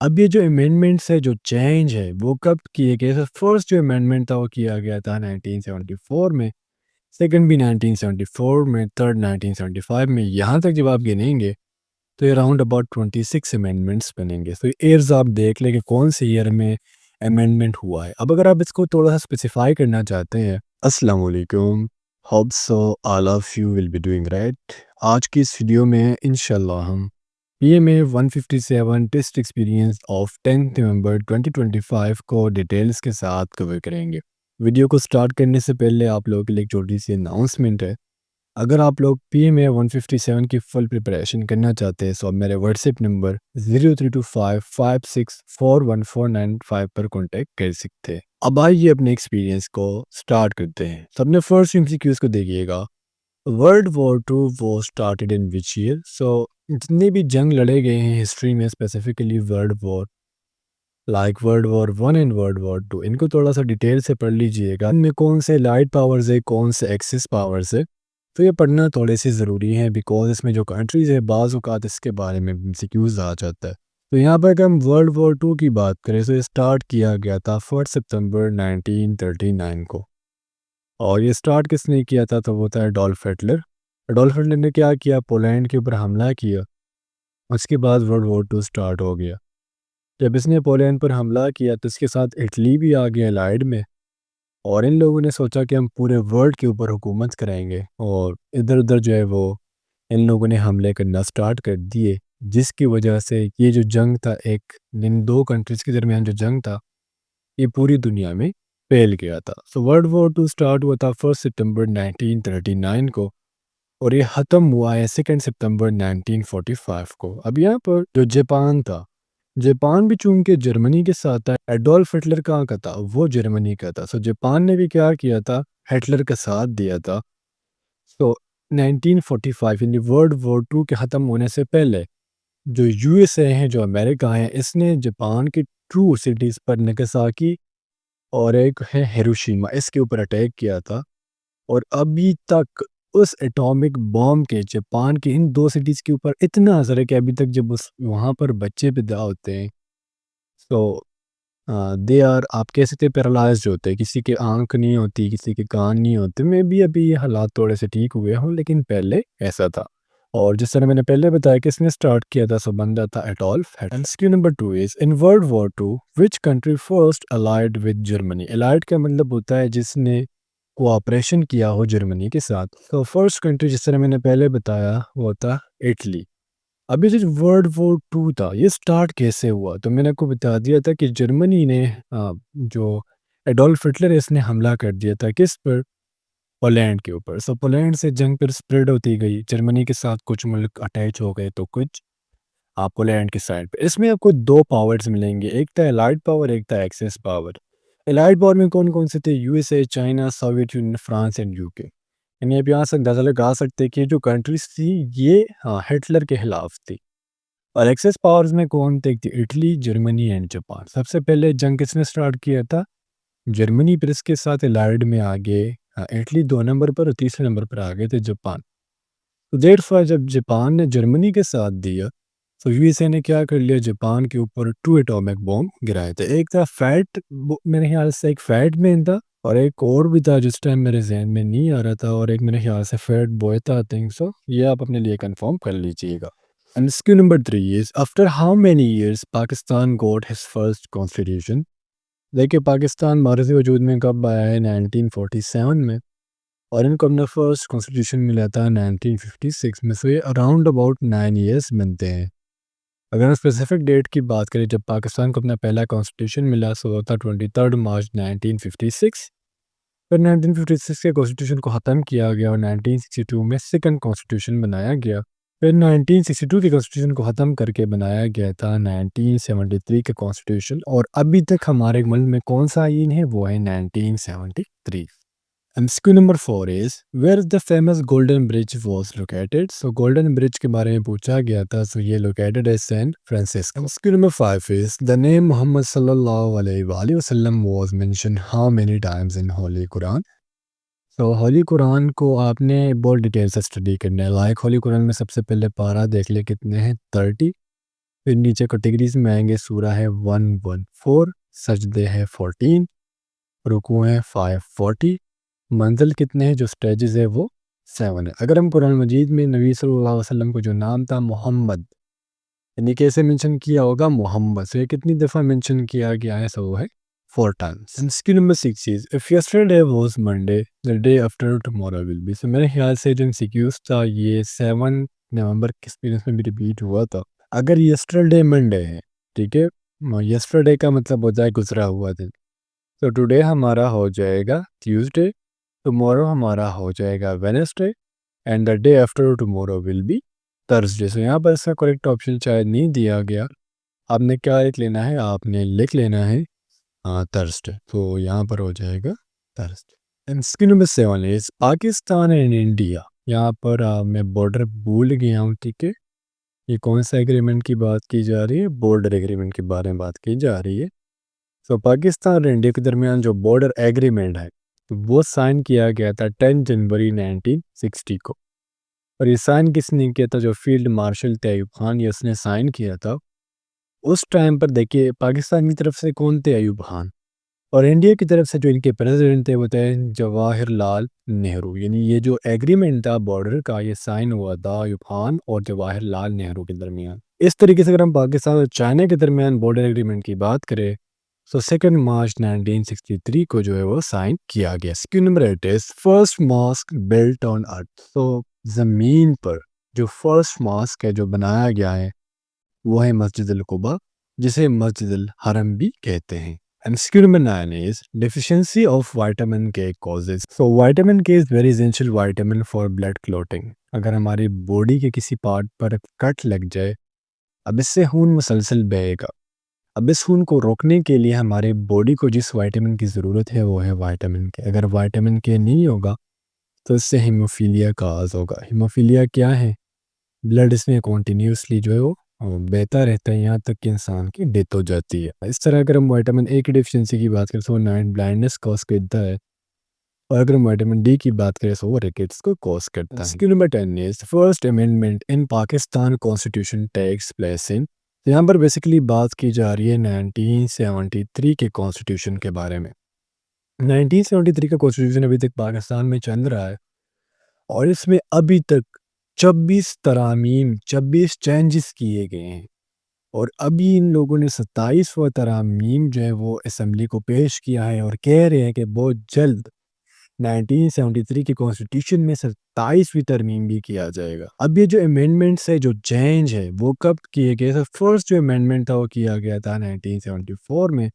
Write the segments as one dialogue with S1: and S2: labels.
S1: अब ये जो अमेंडमेंट्स है, जो चेंज है, वो कब किए गए? तो फर्स्ट जो अमेंडमेंट था वो किया गया था 1974 में, सेकंड भी 1974 में, थर्ड 1975 में। यहाँ तक जब आप गिनेंगे तो ये अराउंड अबाउट 26 अमेंडमेंट्स बनेंगे। तो ईयर्स आप देख लें कि कौन से ईयर में अमेंडमेंट हुआ है। अब अगर आप इसको थोड़ा सा स्पेसिफाई करना चाहते हैं, अस्सलाम वालेकुम, hope so all of you will be doing right. आज की इस वीडियो में इंशाल्लाह हम PMA 157 test experience of 10th November 2025 को डिटेल्स के साथ कवर करेंगे। वीडियो को स्टार्ट करने से पहले आप लोगों के लिए एक छोटी सी अनाउंसमेंट है। अगर आप लोग पीएमए 157 की फुल प्रिपरेशन करना चाहते हैं तो आप मेरे व्हाट्सएप नंबर 0325564149 पर कॉन्टेक्ट कर सकते हैं। अब आइए अपने एक्सपीरियंस को स्टार्ट करते हैं। सबने फर्स्ट एमसीक्यूज को देखिएगा। वर्ल्ड वॉर टू वो started in which year? So जितने भी जंग लड़े गए हैं हिस्ट्री में, specifically world war, like world war one and world war two, इनको थोड़ा सा डिटेल से पढ़ लीजिएगा। इनमें कौन से लाइट पावर्स है, कौन से एक्सिस पावर्स है, तो ये पढ़ना थोड़े से ज़रूरी है बिकॉज इसमें जो कंट्रीज़ है बाज़ औक़ात इसके बारे में एमसीक्यूज़ आ जाता है। तो यहाँ पर अगर हम वर्ल्ड वॉर टू की बात करें तो ये स्टार्ट किया गया था 1 सितंबर 1939 को। और ये स्टार्ट किसने किया था? तो वो था एडोल्फ हिटलर। एडोल्फ हिटलर ने क्या किया? पोलैंड के ऊपर हमला किया। उसके बाद वर्ल्ड वॉर टू स्टार्ट हो गया। जब इसने पोलैंड पर हमला किया तो इसके साथ इटली भी आ गया अलाइड में। और इन लोगों ने सोचा कि हम पूरे वर्ल्ड के ऊपर हुकूमत कराएंगे, और इधर उधर जो है वो इन लोगों ने हमले करना स्टार्ट कर दिए, जिसकी वजह से ये जो जंग था, एक इन दो कंट्रीज़ के दरमियान जो जंग था, ये पूरी दुनिया में फैल गया था। So world war two start हुआ था 1 सितंबर 1939 को, और ये ख़त्म हुआ है 2 सितंबर 1945 को। अब यहाँ पर जो जापान था, जापान भी चूंकि जर्मनी के साथ था, एडोल्फ हिटलर कहाँ का था? वो जर्मनी का था। सो जापान ने भी क्या किया था? हिटलर का साथ दिया था। सो 1945 यानी वर्ल्ड वॉर टू के ख़त्म होने से पहले जो यूएसए है, जो अमेरिका है, इसने जापान की टू सिटीज़ पर नागासाकी और एक है हिरोशिमा, इसके ऊपर अटैक किया था। और अभी तक उस एटॉमिक बॉम्ब के जापान की इन दो सिटीज़ के ऊपर इतना असर है कि अभी तक जब उस वहाँ पर बच्चे पैदा होते हैं तो दे आर, आप कह सकते हैं, पैरालाइज्ड होते हैं। किसी के आँख नहीं होती, किसी के कान नहीं होते। मे बी अभी ये हालात थोड़े से ठीक हुए हों, लेकिन पहले ऐसा था। और जिस तरह मैंने पहले बताया कि इसने स्टार्ट किया था, सो बंदा था Adolf Hitler. MCQ number 2 is in world war two which country first allied with Germany? Allied का मतलब होता है जिसने कोऑपरेशन किया हो जर्मनी के साथ। तो फर्स्ट कंट्री जिस तरह मैंने पहले बताया वो था इटली। अभी जो वर्ल्ड वॉर टू था ये स्टार्ट कैसे हुआ? तो मैंने आपको बता दिया था कि जर्मनी ने जो एडोल्फ हिटलर है इसने हमला कर दिया था किस पर? पोलैंड के ऊपर। सो पोलैंड से जंग फिर स्प्रेड होती गई, जर्मनी के साथ कुछ मुल्क अटैच हो गए तो कुछ पोलैंड की साइड पे। इसमें आपको दो पावर्स मिलेंगे, एक था एलाइड पावर, एक था एक्सेस पावर। एलाइड पावर में कौन कौन से थे? USA, China, Soviet union, France and UK. यानी आप यहाँ से अंदाजा लगा सकते हैं कि जो कंट्रीज थी ये हिटलर के खिलाफ थी। और एक्सेस पावर्स में कौन थे? एक थी इटली, जर्मनी एंड जापान। सबसे पहले जंग किसने स्टार्ट किया था? जर्मनी। फिर इसके साथ एलाइड में आगे इटली 2 नंबर पर, और तीसरे नंबर पर आ गए थे जापान। तो दैट्स व्हाई जब जापान ने जर्मनी के साथ दिया तो यूएसए ने क्या कर लिया? जापान के ऊपर 2 एटॉमिक बॉम्ब गिराए थे। एक था मेरे ख्याल से एक फैट मैन था, और एक और भी था जिस टाइम मेरे ज़हन में नहीं आ रहा था, और एक मेरे ख्याल से फैट बॉय था, आई थिंक सो। ये आप अपने लिए कंफर्म कर लीजिएगा। And skew number 3 is after how many years Pakistan got his first constitution? देखिए, पाकिस्तान भारत वजूद में कब आया है? 1947 में। और इनको अपना फर्स्ट कॉन्स्टिट्यूशन मिला था 1956 में। सो ये अराउंड अबाउट 9 इयर्स बनते हैं। अगर हम स्पेसिफिक डेट की बात करें जब पाकिस्तान को अपना पहला कॉन्स्टिट्यूशन मिला, सो वो था 23 मार्च 1956। फिर 1956 के कॉन्स्टिट्यूशन को ख़त्म किया गया और 1962 में सेकंड कॉन्स्टिट्यूशन बनाया गया। फिर 1962 के कॉन्स्टिट्यूशन को ख़त्म करके बनाया गया था 1973 का कॉन्स्टिट्यूशन, और अभी तक हमारे मुल्क में कौन सा आइन है? वो है 1973। MCQ number 4 is where the famous golden bridge was located? So golden bridge के बारे में पूछा गया था, सो ये लोकेटेड है San Francisco. MCQ number 5 is the name Muhammad सल्लल्लाहु अलैहि वसल्लम was mention how many times in holy Quran? तो होली कुरान को आपने बहुत डिटेल से स्टडी करना है। लाइक होली कुरान में सबसे पहले पारा देख ले कितने हैं? 30। फिर नीचे कैटेगरीज में आएंगे, सूरा है 114, सजदे है 14, रुकू है 540, मंजिल कितने हैं, जो स्टेजेस है वो 7 है। अगर हम कुरान मजीद में नबी सल्लल्लाहु अलैहि वसल्लम को जो नाम था मोहम्मद, यानी कैसे मेंशन किया होगा, मोहम्मद से कितनी दफ़ा मेंशन किया गया है, सो वो है 4 times. And skill number 6 is if yesterday was Monday the day after tomorrow will be. So मेरे ख्याल से जो एमसीक्यूज था ये 7 नवंबर के एक्सपीरियंस में भी रिपीट हुआ था। अगर यस्टरडे मंडे है, ठीक है, यस्टरडे का मतलब होता है गुजरा हुआ दिन, तो टुडे हमारा हो जाएगा ट्यूसडे, टुमारो हमारा हो जाएगा Wednesday, and the day after tomorrow will be Thursday. So यहाँ पर इसका करेक्ट ऑप्शन शायद नहीं दिया गया। आपने क्या लिख लेना है, आपने लिख लेना है थर्सडे, तो यहाँ पर हो जाएगा Thursday. And skill number 7 is Pakistan and India. यहाँ पर मैं बॉर्डर भूल गया हूँ, ठीक है, ये कौन सा एग्रीमेंट की बात की जा रही है, बॉर्डर एग्रीमेंट के बारे में बात की जा रही है। सो पाकिस्तान और इंडिया के दरमियान जो बॉर्डर एग्रीमेंट है वो साइन किया गया था 10 जनवरी 1960 को। और ये साइन किसने किया था, जो फील्ड मार्शल थे अयूब खान, ये उसने साइन किया था। उस टाइम पर देखिए पाकिस्तान की तरफ से कौन थे, अयूब खान, और इंडिया की तरफ से जो इनके प्रेसिडेंट थे वो थे जवाहरलाल नेहरू। यानी ये जो एग्रीमेंट था बॉर्डर का, ये साइन हुआ था अयूब खान और जवाहरलाल नेहरू के दरमियान। इस तरीके से अगर हम पाकिस्तान और चाइना के दरमियान बॉर्डर एग्रीमेंट की बात करें, तो 2 मार्च 1963 को जो है वो साइन किया गया। Question number 8 is first mosque built on earth. तो ज़मीन पर जो फर्स्ट मॉस्क है जो बनाया गया है वो है मस्जिद अल कुबा, जिसे मस्जिद अल हरम भी कहते हैं। And question number 9 is deficiency of vitamin के कॉजेज। सो विटामिन के is very essential vitamin for blood clotting. अगर हमारी बॉडी के किसी पार्ट पर कट लग जाए, अब इससे खून मुसलसल बहेगा। अब इस खून को रोकने के लिए हमारे बॉडी को जिस विटामिन की ज़रूरत है वो है विटामिन के। अगर विटामिन के नहीं होगा तो इससे हीमोफीलिया का आगाज़ होगा। हीमोफीलिया क्या है, ब्लड इसमें कॉन्टीन्यूसली जो है वो बहता रहता है यहाँ तक कि इंसान की डेथ हो जाती है। इस तरह अगर हम विटामिन ए की डिफिशियंसी की बात करें तो वो नाइट ब्लाइंडनेस कॉज करता है, और अगर हम विटामिन डी की बात करें तो वो रिकेट्स को कॉज करता है। Number 10 is first amendment in Pakistan constitution takes place in. यहाँ पर बेसिकली बात की जा रही है 1973 के कॉन्स्टिट्यूशन के बारे में। 1973 का कॉन्स्टिट्यूशन अभी तक पाकिस्तान में चल रहा है और इसमें अभी तक 26 तरामीम 26 चेंजेस किए गए हैं, और अभी इन लोगों ने 27वां तरामीम जो है वो असम्बली को पेश किया है और कह रहे हैं कि बहुत जल्द 1973 के कॉन्स्टिट्यूशन में 27वीं तरमीम भी किया जाएगा। अब ये जो अमेंडमेंट्स है, जो चेंज है, वो कब किए गए थे? फर्स्ट जो अमेंडमेंट था वो किया गया था 1974 में,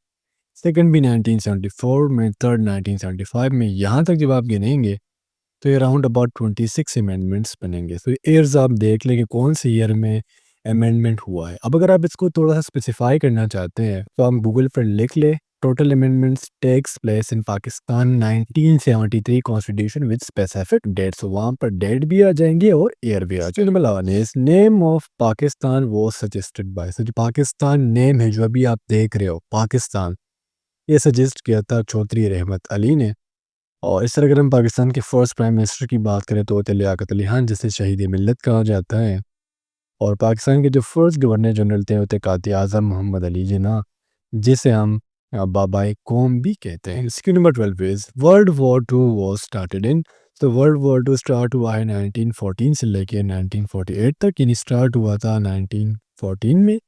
S1: सेकंड भी 1974 में, थर्ड 1975 में। यहाँ तक जब आप गिनेंगे तो ये अराउंड अबाउट 26 अमेंडमेंट्स बनेंगे। तो ईयर्स आप देख लें कि कौन से ईयर में अमेंडमेंट हुआ है। अब अगर आप इसको थोड़ा सा स्पेसिफाई करना चाहते हैं तो आप गूगल पर लिख ले total amendments takes place in Pakistan 1973 constitution with specific dates. वहाँ पर डेट भी आ जाएंगे और ईयर भी आ जाएंगे। नेम ऑफ पाकिस्तान वो सजेस्टेड बाय, जो पाकिस्तान नेम है जो अभी आप देख रहे हो पाकिस्तान, ये सजेस्ट किया था चौधरी रहमत अली ने। और इस तरह अगर हम पाकिस्तान के फर्स्ट प्राइम मिनिस्टर की बात करें तो लियाकत अली खान, जिसे शहीद मिल्लत कहा जाता है। और पाकिस्तान के जो फर्स्ट गवर्नर जनरल थे वो थे कायद आज़म मोहम्मद अली जिन्ना, जिसे हम बाबाए कौम भी कहते हैं। इसकी number 12 is world war two was started in. तो वर्ल्ड वॉर टू स्टार्ट हुआ है 1914 से लेके 1948 तक, यानी स्टार्ट हुआ था 1914 में,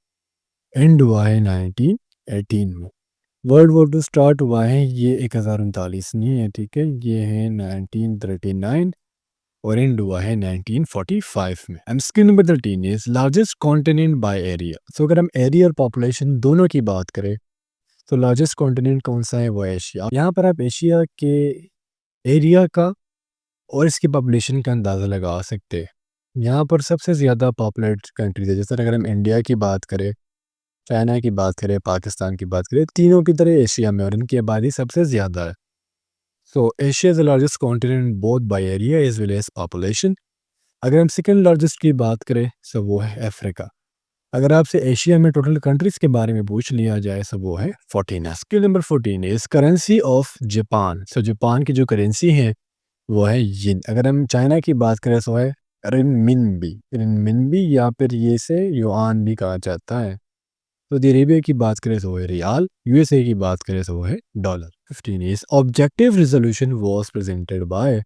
S1: एंड हुआ है 1918 में। वर्ल्ड वॉर टू स्टार्ट हुआ है ये 1039 नहीं है, ठीक है, ये है 1939 और एंड हुआ है 1945 में। And skill number 13 is largest continent by area. So अगर हम एरिया और पॉपुलेशन दोनों की बात करें तो लार्जेस्ट कॉन्टिनेंट कौन सा है, वो है एशिया। यहाँ पर आप एशिया के एरिया का और इसकी पॉपुलेशन का अंदाज़ा लगा सकते हैं। यहाँ पर सबसे ज़्यादा पॉपुलेट कंट्रीज है, जैसे अगर हम इंडिया की बात करें, चाइना की बात करें, पाकिस्तान की बात करें, तीनों की तरह एशिया में और इनकी आबादी सबसे ज़्यादा है। So Asia is the largest continent both by area as well as population. अगर हम सेकंड लार्जेस्ट की बात करें तो वो है अफ्रीका। अगर आपसे एशिया में टोटल कंट्रीज के बारे में पूछ लिया जाए तो वो है 14। Skill number 14 is currency of Japan. So Japan की जो करेंसी है वो है यिन। अगर हम चाइना की बात करें तो है रिनमिनबी या फिर ये से युआन भी कहा जाता है। सऊदी अरेबिया की बात करें तो वो है रियाल, यूएसए की बात करें तो वो है dollar. 15 is objective resolution was presented by.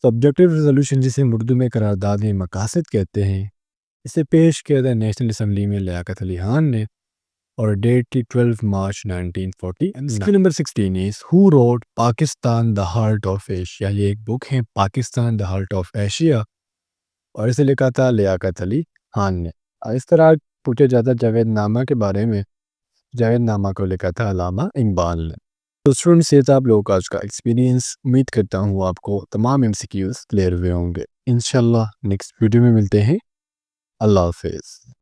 S1: Objective resolution जिसे उर्दू में करारदाद मकासद कहते हैं, इसे पेश किया था नेशनल असम्बली में लियाकत अली खान ने और डेट थी 12 मार्च 1940। MCQ number 16 is who wrote Pakistan the heart of Asia. ये एक बुक है Pakistan the heart of Asia और इसे लिखा था लियाकत अली खान ने। इस तरह पूछा जाता जावेद नामा के बारे में, जावेद नामा को लिखा था अल्लामा इकबाल ने। तो स्टूडेंट्स ये था आप लोगों का आज का एक्सपीरियंस। उम्मीद करता हूँ आपको तमाम एमसीक्यूज क्लियर हुए होंगे। इंशाल्लाह नेक्स्ट वीडियो में मिलते हैं। अल्लाह हाफिज़।